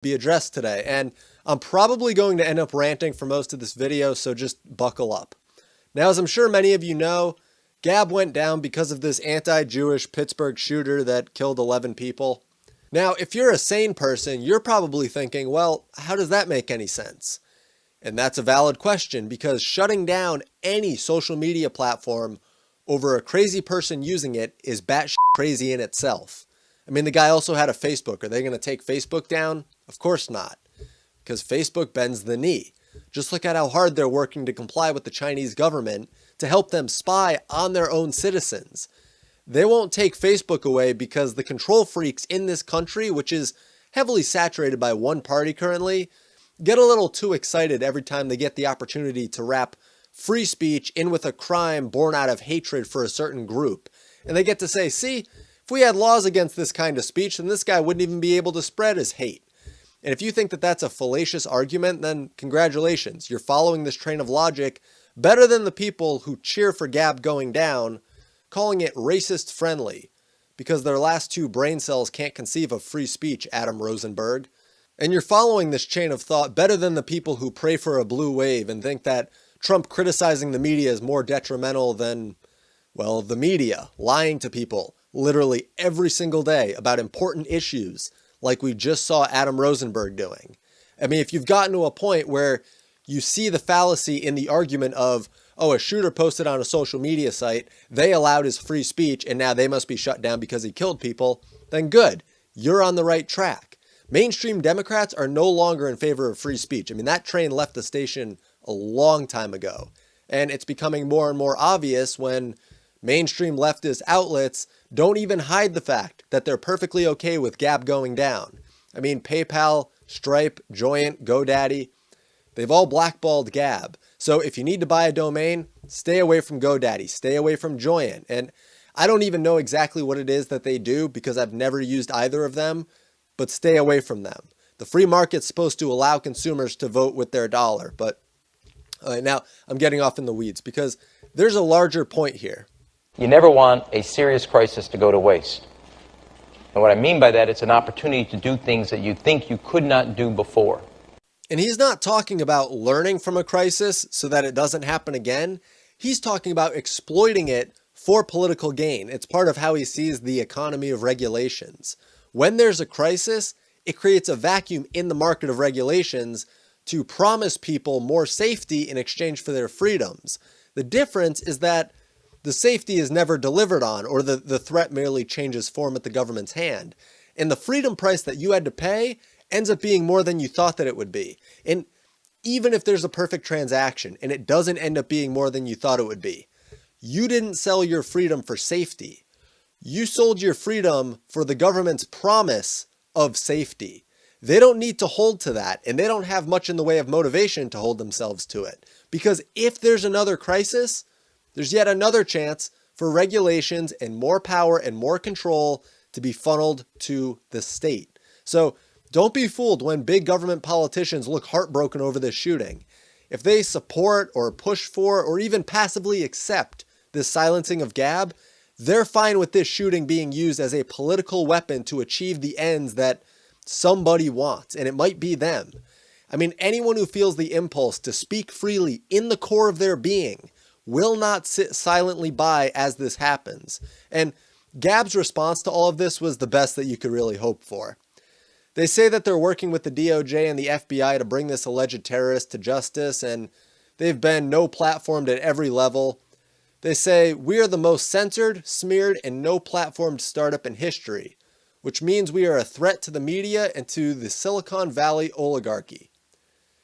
be addressed today, and I'm probably going to end up ranting for most of this video, so just buckle up. Now, as I'm sure many of you know, Gab went down because of this anti-Jewish Pittsburgh shooter that killed 11 people. Now, if you're a sane person, you're probably thinking, well, how does that make any sense? And that's a valid question, because shutting down any social media platform over a crazy person using it is batshit crazy in itself. I mean, the guy also had a Facebook. Are they going to take Facebook down? Of course not, because Facebook bends the knee. Just look at how hard they're working to comply with the Chinese government to help them spy on their own citizens. They won't take Facebook away because the control freaks in this country, which is heavily saturated by one party currently, get a little too excited every time they get the opportunity to wrap free speech in with a crime born out of hatred for a certain group. And they get to say, see, if we had laws against this kind of speech, then this guy wouldn't even be able to spread his hate. And if you think that that's a fallacious argument, then congratulations. You're following this train of logic better than the people who cheer for Gab going down, calling it racist friendly, because their last two brain cells can't conceive of free speech, Adam Rosenberg. And you're following this chain of thought better than the people who pray for a blue wave and think that Trump criticizing the media is more detrimental than, well, the media lying to people literally every single day about important issues, like we just saw Adam Rosenberg doing. I mean, if you've gotten to a point where you see the fallacy in the argument of, oh, a shooter posted on a social media site, they allowed his free speech, and now they must be shut down because he killed people, then good, you're on the right track. Mainstream Democrats are no longer in favor of free speech. I mean, that train left the station a long time ago, and it's becoming more and more obvious when mainstream leftist outlets don't even hide the fact that they're perfectly okay with Gab going down. I mean, PayPal, Stripe, Joyent, GoDaddy, they've all blackballed Gab. So if you need to buy a domain, stay away from GoDaddy, stay away from Joyent. And I don't even know exactly what it is that they do because I've never used either of them, but stay away from them. The free market's supposed to allow consumers to vote with their dollar, but now I'm getting off in the weeds because there's a larger point here. You never want a serious crisis to go to waste. And what I mean by that, it's an opportunity to do things that you think you could not do before. And he's not talking about learning from a crisis so that it doesn't happen again. He's talking about exploiting it for political gain. It's part of how he sees the economy of regulations. When there's a crisis, it creates a vacuum in the market of regulations to promise people more safety in exchange for their freedoms. The difference is that the safety is never delivered on, or the threat merely changes form at the government's hand. And the freedom price that you had to pay ends up being more than you thought that it would be. And even if there's a perfect transaction and it doesn't end up being more than you thought it would be, you didn't sell your freedom for safety. You sold your freedom for the government's promise of safety. They don't need to hold to that, and they don't have much in the way of motivation to hold themselves to it. Because if there's another crisis, there's yet another chance for regulations and more power and more control to be funneled to the state. So don't be fooled when big government politicians look heartbroken over this shooting. If they support or push for or even passively accept this silencing of Gab, they're fine with this shooting being used as a political weapon to achieve the ends that somebody wants, and it might be them. I mean, anyone who feels the impulse to speak freely in the core of their being will not sit silently by as this happens. And Gab's response to all of this was the best that you could really hope for. They say that they're working with the DOJ and the FBI to bring this alleged terrorist to justice, and they've been no-platformed at every level. They say, we are the most censored, smeared, and no-platformed startup in history, which means we are a threat to the media and to the Silicon Valley oligarchy.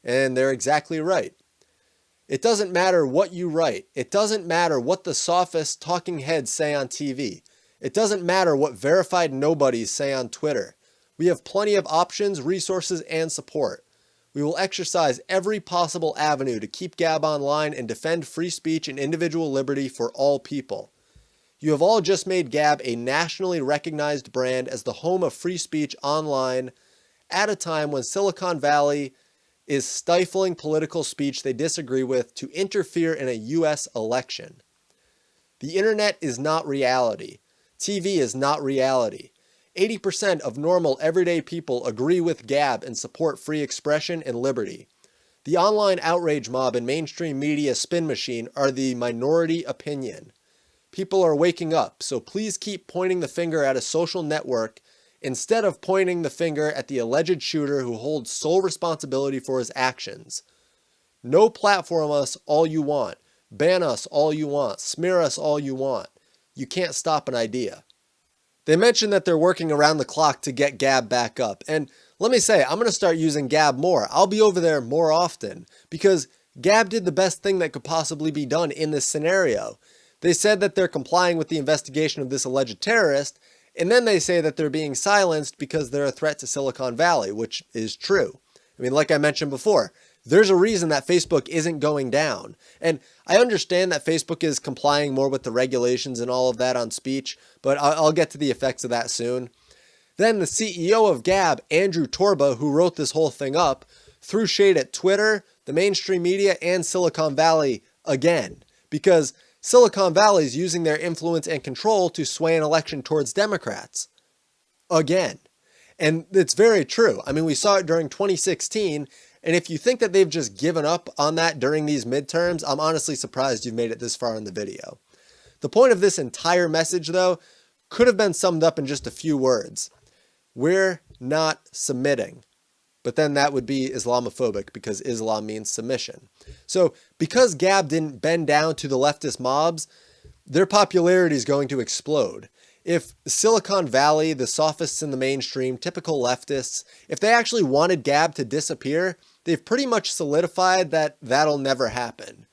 And they're exactly right. It doesn't matter what you write. It doesn't matter what the sophist talking heads say on TV. It doesn't matter what verified nobodies say on Twitter. We have plenty of options, resources, and support. We will exercise every possible avenue to keep Gab online and defend free speech and individual liberty for all people. You have all just made Gab a nationally recognized brand as the home of free speech online at a time when Silicon Valley is stifling political speech they disagree with to interfere in a U.S. election. The internet is not reality. TV is not reality. 80% of normal, everyday people agree with Gab and support free expression and liberty. The online outrage mob and mainstream media spin machine are the minority opinion. People are waking up, so please keep pointing the finger at a social network instead of pointing the finger at the alleged shooter who holds sole responsibility for his actions. No platform us all you want, ban us all you want, smear us all you want. You can't stop an idea. They mentioned that they're working around the clock to get Gab back up, and let me say, I'm going to start using Gab more. I'll be over there more often, because Gab did the best thing that could possibly be done in this scenario. They said that they're complying with the investigation of this alleged terrorist, and then they say that they're being silenced because they're a threat to Silicon Valley, which is true. I mean, like I mentioned before, there's a reason that Facebook isn't going down. And I understand that Facebook is complying more with the regulations and all of that on speech, but I'll get to the effects of that soon. Then the CEO of Gab, Andrew Torba, who wrote this whole thing up, threw shade at Twitter, the mainstream media, and Silicon Valley again, because Silicon Valley is using their influence and control to sway an election towards Democrats. Again. And it's very true. I mean, we saw it during 2016, and if you think that they've just given up on that during these midterms, I'm honestly surprised you've made it this far in the video. The point of this entire message, though, could have been summed up in just a few words. We're not submitting. But then that would be Islamophobic, because Islam means submission. So because Gab didn't bend down to the leftist mobs, their popularity is going to explode. If Silicon Valley, the sophists in the mainstream, typical leftists, if they actually wanted Gab to disappear, they've pretty much solidified that that'll never happen.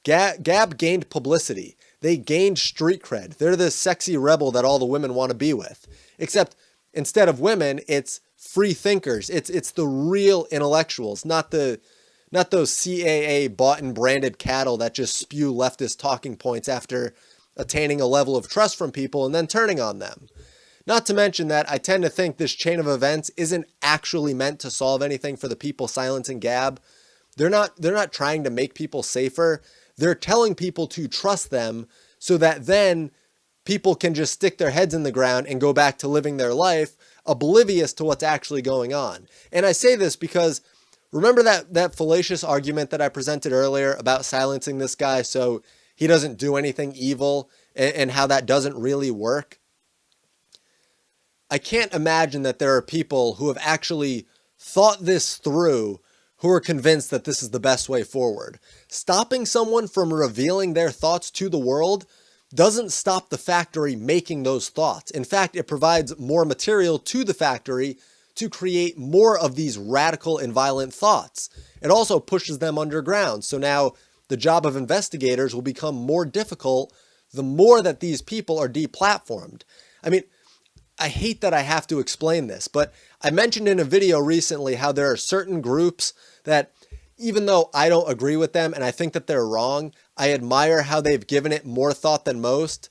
Gab gained publicity. They gained street cred. They're the sexy rebel that all the women want to be with. Except instead of women, it's free thinkers. It's the real intellectuals, not those CAA bought and branded cattle that just spew leftist talking points after attaining a level of trust from people and then turning on them. Not to mention that I tend to think this chain of events isn't actually meant to solve anything for the people silencing Gab. They're not trying to make people safer. They're telling people to trust them so that then people can just stick their heads in the ground and go back to living their life, oblivious to what's actually going on. And I say this because remember that fallacious argument that I presented earlier about silencing this guy so he doesn't do anything evil and how that doesn't really work? I can't imagine that there are people who have actually thought this through who are convinced that this is the best way forward. Stopping someone from revealing their thoughts to the world doesn't stop the factory making those thoughts. In fact, it provides more material to the factory to create more of these radical and violent thoughts. It also pushes them underground. So now the job of investigators will become more difficult the more that these people are deplatformed. I mean, I hate that I have to explain this, but I mentioned in a video recently how there are certain groups that, even though I don't agree with them and I think that they're wrong, I admire how they've given it more thought than most.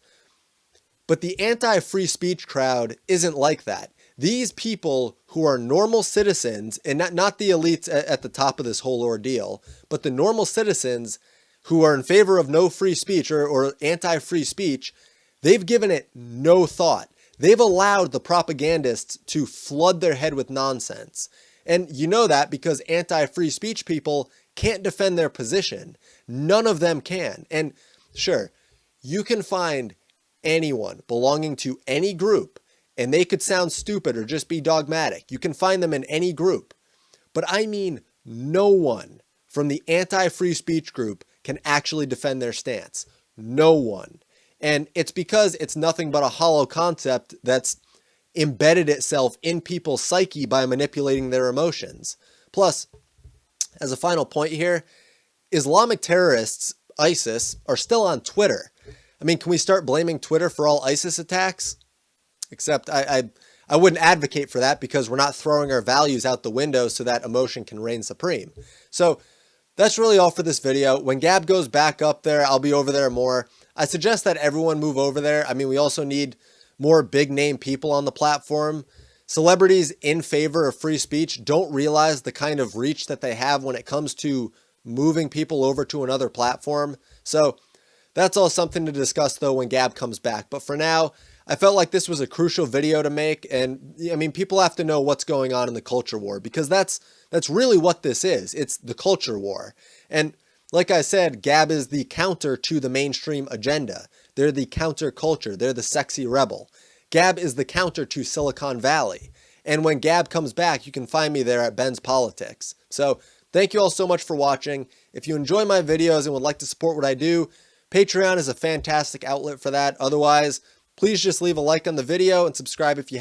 But the anti-free speech crowd isn't like that. These people who are normal citizens, and not the elites at the top of this whole ordeal, but the normal citizens who are in favor of no free speech or anti-free speech, they've given it no thought. They've allowed the propagandists to flood their head with nonsense. And you know that because anti-free speech people can't defend their position. None of them can. And sure, you can find anyone belonging to any group, and they could sound stupid or just be dogmatic. You can find them in any group. But I mean, no one from the anti-free speech group can actually defend their stance. No one. And it's because it's nothing but a hollow concept that's embedded itself in people's psyche by manipulating their emotions. Plus, as a final point here, Islamic terrorists, ISIS, are still on Twitter. I mean, can we start blaming Twitter for all ISIS attacks? Except I wouldn't advocate for that because we're not throwing our values out the window so that emotion can reign supreme. So that's really all for this video. When Gab goes back up there, I'll be over there more. I suggest that everyone move over there. I mean, we also need more big name people on the platform. Celebrities in favor of free speech don't realize the kind of reach that they have when it comes to moving people over to another platform. So that's all something to discuss though when Gab comes back. But for now, I felt like this was a crucial video to make, and I mean, people have to know what's going on in the culture war, because that's really what this is. It's the culture war. And like I said, Gab is the counter to the mainstream agenda. They're the counter culture. They're the sexy rebel. Gab is the counter to Silicon Valley. And when Gab comes back, you can find me there at Ben's Politics. So thank you all so much for watching. If you enjoy my videos and would like to support what I do, Patreon is a fantastic outlet for that. Otherwise, please just leave a like on the video and subscribe if you